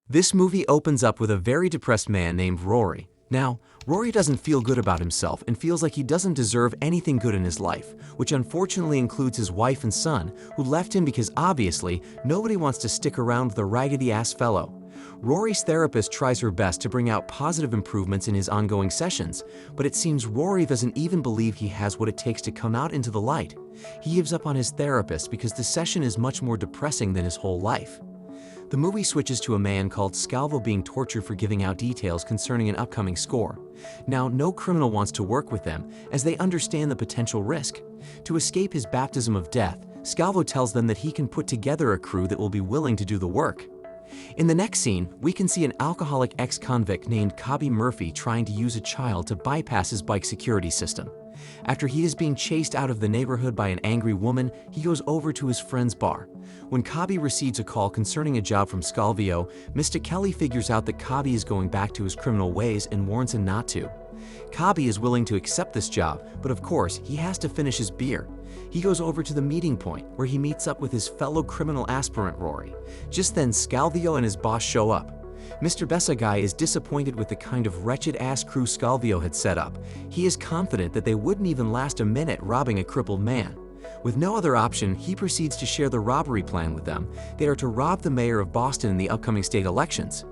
This movie opens up with a very depressed man named Rory. Now, Rory doesn't feel good about himself and feels like he doesn't deserve anything good in his life, which unfortunately includes his wife and son, who left him because obviously nobody wants to stick around with a raggedy-ass fellow. Rory's therapist tries her best to bring out positive improvements in his ongoing sessions, but it seems Rory doesn't even believe he has what it takes to come out into the light. He gives up on his therapist because the session is much more depressing than his whole life. The movie switches to a man called Scalvo being tortured for giving out details concerning an upcoming score. Now, no criminal wants to work with them, as they understand the potential risk. To escape his baptism of death, Scalvo tells them that he can put together a crew that will be willing to do the work. In the next scene, we can see an alcoholic ex-convict named Cobby Murphy trying to use a child to bypass his bike security system. After he is being chased out of the neighborhood by an angry woman, he goes over to his friend's bar. When Cobby receives a call concerning a job from Scalvo, Mr. Kelly figures out that Cobby is going back to his criminal ways and warns him not to. Cobby is willing to accept this job, but of course, he has to finish his beer. He goes over to the meeting point, where he meets up with his fellow criminal aspirant Rory. Just then, Scalvo and his boss show up. Mr. Besagai is disappointed with the kind of wretched-ass crew Scalvo had set up. He is confident that they wouldn't even last a minute robbing a crippled man. With no other option, he proceeds to share the robbery plan with them. They are to rob the mayor of Boston in the upcoming state elections.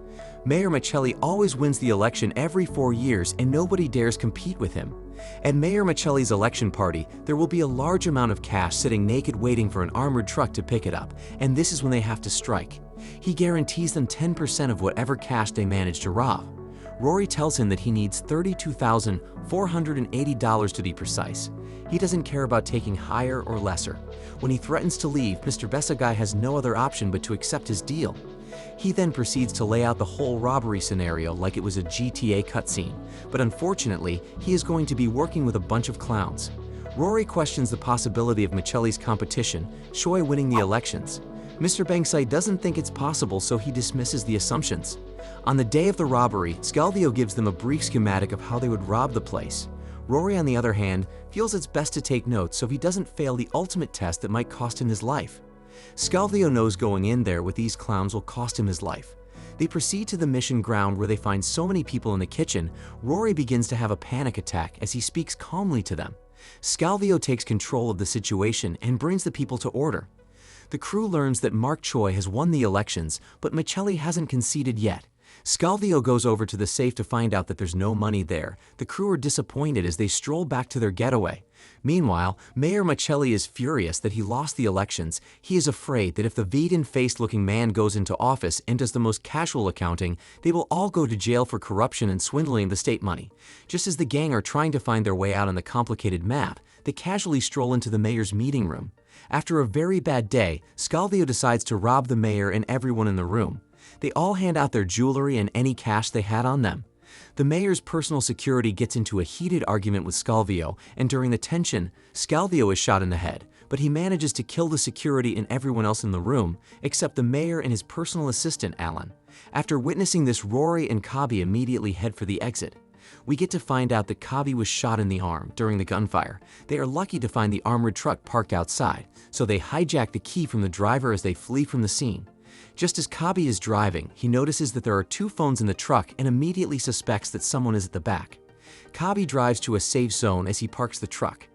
Mayor Michelli always wins the election every 4 years and nobody dares compete with him. At Mayor Michelli's election party, there will be a large amount of cash sitting naked waiting for an armored truck to pick it up, and this is when they have to strike. He guarantees them 10% of whatever cash they manage to rob. Rory tells him that he needs $32,480 to be precise. He doesn't care about taking higher or lesser. When he threatens to leave, Mr. Besagai has no other option but to accept his deal. He then proceeds to lay out the whole robbery scenario like it was a GTA cutscene, but unfortunately, he is going to be working with a bunch of clowns. Rory questions the possibility of Michelli's competition, Choi winning the elections. Mr. Bankside doesn't think it's possible, so he dismisses the assumptions. On the day of the robbery, Scalvo gives them a brief schematic of how they would rob the place. Rory, on the other hand, feels it's best to take notes so he doesn't fail the ultimate test that might cost him his life. Scalvo knows going in there with these clowns will cost him his life. They proceed to the mission ground where they find so many people in the kitchen. Rory begins to have a panic attack as he speaks calmly to them. Scalvo takes control of the situation and brings the people to order. The crew learns that Mark Choi has won the elections, but Michelli hasn't conceded yet. Scalvo goes over to the safe to find out that there's no money there. The crew are disappointed as they stroll back to their getaway. Meanwhile, Mayor Michelli is furious that he lost the elections. He is afraid that if the Vegan-faced-looking man goes into office and does the most casual accounting, they will all go to jail for corruption and swindling the state money. Just as the gang are trying to find their way out on the complicated map, they casually stroll into the mayor's meeting room. After a very bad day, Scalvo decides to rob the mayor and everyone in the room. They all hand out their jewelry and any cash they had on them. The mayor's personal security gets into a heated argument with Scalvo, and during the tension, Scalvo is shot in the head, but he manages to kill the security and everyone else in the room, except the mayor and his personal assistant, Alan. After witnessing this, Rory and Cobby immediately head for the exit. We get to find out that Cobby was shot in the arm during the gunfire. They are lucky to find the armored truck parked outside, so they hijack the key from the driver as they flee from the scene. Just as Cobby is driving, he notices that there are 2 phones in the truck and immediately suspects that someone is at the back. Cobby drives to a safe zone as he parks the truck.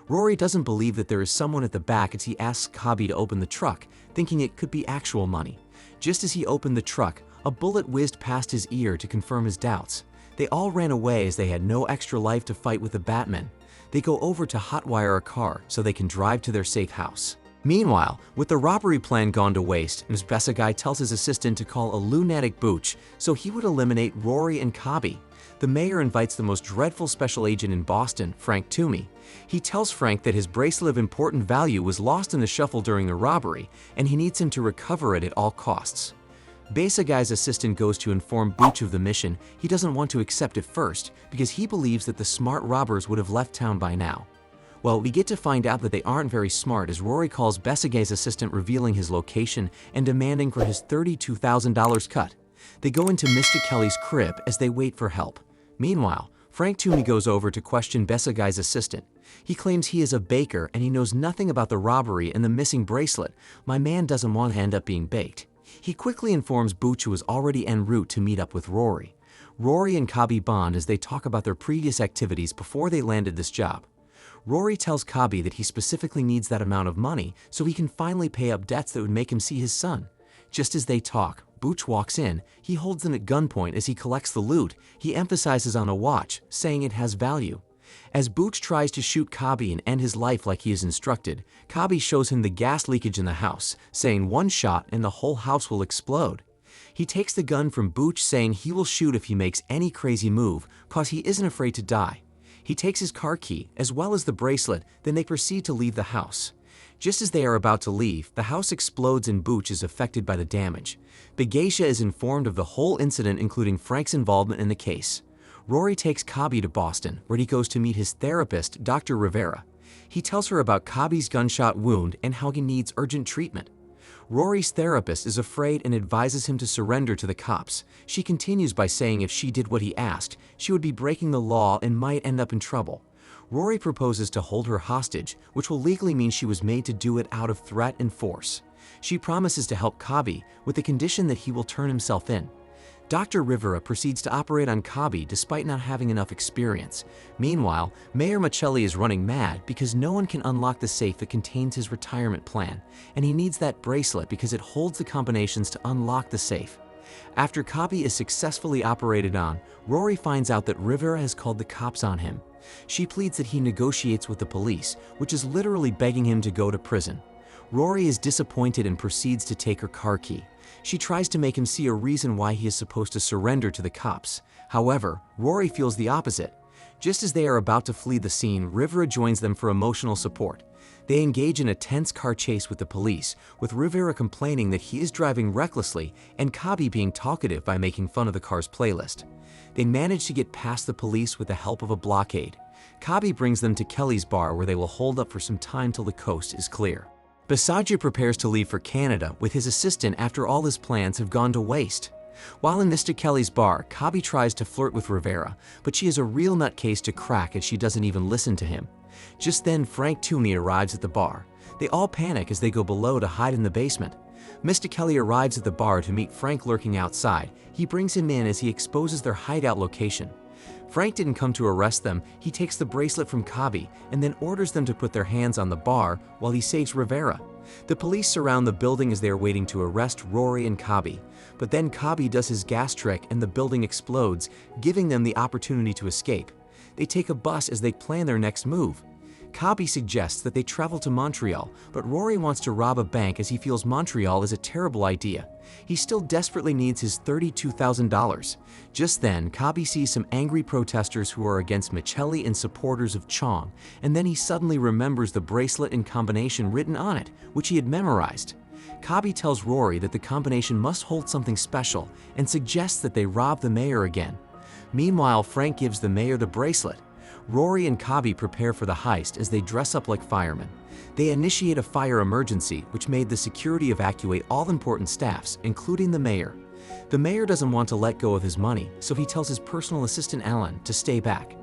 Rory doesn't believe that there is someone at the back as he asks Cobby to open the truck, thinking it could be actual money. Just as he opened the truck, a bullet whizzed past his ear to confirm his doubts. They all ran away as they had no extra life to fight with the Batman. They go over to hotwire a car so they can drive to their safe house. Meanwhile, with the robbery plan gone to waste, Ms. Besagai tells his assistant to call a lunatic booch so he would eliminate Rory and Cobby. The mayor invites the most dreadful special agent in Boston, Frank Toomey. He tells Frank that his bracelet of important value was lost in the shuffle during the robbery, and he needs him to recover it at all costs. Besagai's assistant goes to inform Booch of the mission. He doesn't want to accept it first because he believes that the smart robbers would have left town by now. Well, we get to find out that they aren't very smart as Rory calls Besagai's assistant, revealing his location and demanding for his $32,000 cut. They go into Mr. Kelly's crib as they wait for help. Meanwhile, Frank Toomey goes over to question Besagai's assistant. He claims he is a baker and he knows nothing about the robbery and the missing bracelet. My man doesn't want to end up being baked. He quickly informs Booch, who is already en route to meet up with Rory. Rory and Cobby bond as they talk about their previous activities before they landed this job. Rory tells Cobby that he specifically needs that amount of money so he can finally pay up debts that would make him see his son. Just as they talk, Booch walks in. He holds them at gunpoint as he collects the loot. He emphasizes on a watch, saying it has value. As Booch tries to shoot Cobby and end his life like he is instructed, Cobby shows him the gas leakage in the house, saying one shot and the whole house will explode. He takes the gun from Booch, saying he will shoot if he makes any crazy move, cause he isn't afraid to die. He takes his car key, as well as the bracelet, then they proceed to leave the house. Just as they are about to leave, the house explodes and Booch is affected by the damage. Begacia is informed of the whole incident, including Frank's involvement in the case. Rory takes Cobby to Boston, where he goes to meet his therapist, Dr. Rivera. He tells her about Cobby's gunshot wound and how he needs urgent treatment. Rory's therapist is afraid and advises him to surrender to the cops. She continues by saying if she did what he asked, she would be breaking the law and might end up in trouble. Rory proposes to hold her hostage, which will legally mean she was made to do it out of threat and force. She promises to help Cobby with the condition that he will turn himself in. Dr. Rivera proceeds to operate on Cobby despite not having enough experience. Meanwhile, Mayor Michelli is running mad because no one can unlock the safe that contains his retirement plan, and he needs that bracelet because it holds the combinations to unlock the safe. After Cobby is successfully operated on, Rory finds out that Rivera has called the cops on him. She pleads that he negotiates with the police, which is literally begging him to go to prison. Rory is disappointed and proceeds to take her car key. She tries to make him see a reason why he is supposed to surrender to the cops. However, Rory feels the opposite. Just as they are about to flee the scene, Rivera joins them for emotional support. They engage in a tense car chase with the police, with Rivera complaining that he is driving recklessly and Cobby being talkative by making fun of the car's playlist. They manage to get past the police with the help of a blockade. Cobby brings them to Kelly's bar, where they will hold up for some time till the coast is clear. Besagia prepares to leave for Canada with his assistant after all his plans have gone to waste. While in Mr. Kelly's bar, Cobby tries to flirt with Rivera, but she is a real nutcase to crack as she doesn't even listen to him. Just then, Frank Tooney arrives at the bar. They all panic as they go below to hide in the basement. Mr. Kelly arrives at the bar to meet Frank lurking outside. He brings him in as he exposes their hideout location. Frank didn't come to arrest them. He takes the bracelet from Cobby and then orders them to put their hands on the bar while he saves Rivera. The police surround the building as they are waiting to arrest Rory and Cobby. But then Cobby does his gas trick and the building explodes, giving them the opportunity to escape. They take a bus as they plan their next move. Cobby suggests that they travel to Montreal, but Rory wants to rob a bank as he feels Montreal is a terrible idea. He still desperately needs his $32,000. Just then, Cobby sees some angry protesters who are against Michelli and supporters of Chong, and then he suddenly remembers the bracelet and combination written on it, which he had memorized. Cobby tells Rory that the combination must hold something special and suggests that they rob the mayor again. Meanwhile, Frank gives the mayor the bracelet. Rory and Cobby prepare for the heist as they dress up like firemen. They initiate a fire emergency, which made the security evacuate all important staffs, including the mayor. The mayor doesn't want to let go of his money, so he tells his personal assistant Alan to stay back.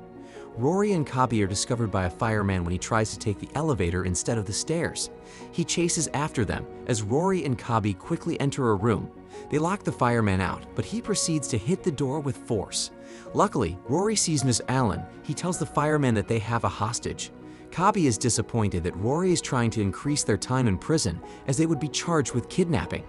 Rory and Cobby are discovered by a fireman when he tries to take the elevator instead of the stairs. He chases after them as Rory and Cobby quickly enter a room. They lock the fireman out, but he proceeds to hit the door with force. Luckily, Rory sees Miss Allen. He tells the fireman that they have a hostage. Cobby is disappointed that Rory is trying to increase their time in prison as they would be charged with kidnapping.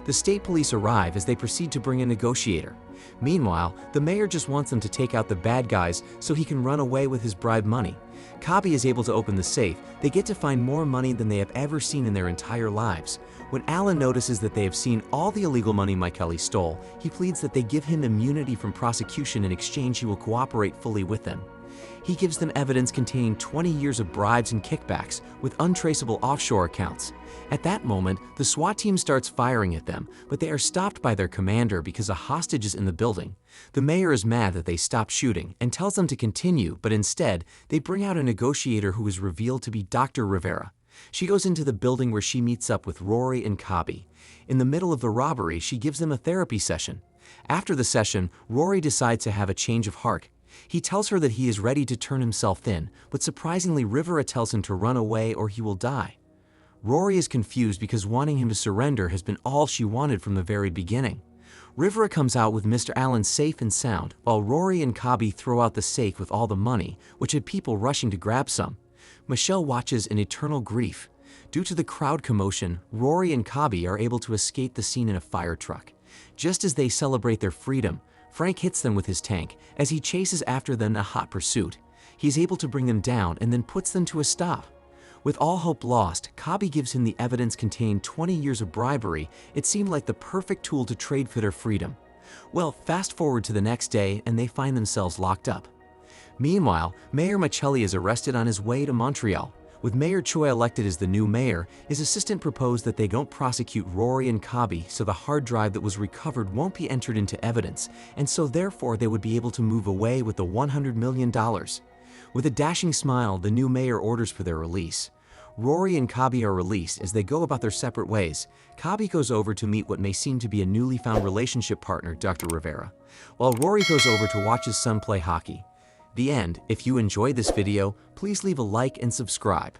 The state police arrive as they proceed to bring a negotiator. Meanwhile, the mayor just wants them to take out the bad guys so he can run away with his bribe money. Cobby is able to open the safe. They get to find more money than they have ever seen in their entire lives. When Alan notices that they have seen all the illegal money Michelli stole, he pleads that they give him immunity from prosecution. In exchange, he will cooperate fully with them. He gives them evidence containing 20 years of bribes and kickbacks with untraceable offshore accounts. At that moment, the SWAT team starts firing at them, but they are stopped by their commander because a hostage is in the building. The mayor is mad that they stopped shooting and tells them to continue, but instead, they bring out a negotiator who is revealed to be Dr. Rivera. She goes into the building where she meets up with Rory and Cobby. In the middle of the robbery, she gives them a therapy session. After the session, Rory decides to have a change of heart. He tells her that he is ready to turn himself in, but surprisingly, Rivera tells him to run away or he will die. Rory is confused because wanting him to surrender has been all she wanted from the very beginning. Rivera comes out with Mr. Allen safe and sound, while Rory and Cobby throw out the safe with all the money, which had people rushing to grab some. Michelle watches in eternal grief. Due to the crowd commotion, Rory and Cobby are able to escape the scene in a fire truck. Just as they celebrate their freedom, Frank hits them with his tank as he chases after them in a hot pursuit. He's able to bring them down and then puts them to a stop. With all hope lost, Cobby gives him the evidence contained 20 years of bribery. It seemed like the perfect tool to trade for their freedom. Well, fast forward to the next day and they find themselves locked up. Meanwhile, Mayor Michelli is arrested on his way to Montreal. With Mayor Choi elected as the new mayor, his assistant proposed that they don't prosecute Rory and Cobby so the hard drive that was recovered won't be entered into evidence, and so therefore they would be able to move away with the $100 million. With a dashing smile, the new mayor orders for their release. Rory and Cobby are released as they go about their separate ways. Cobby goes over to meet what may seem to be a newly found relationship partner, Dr. Rivera, while Rory goes over to watch his son play hockey. The end. If you enjoyed this video, please leave a like and subscribe.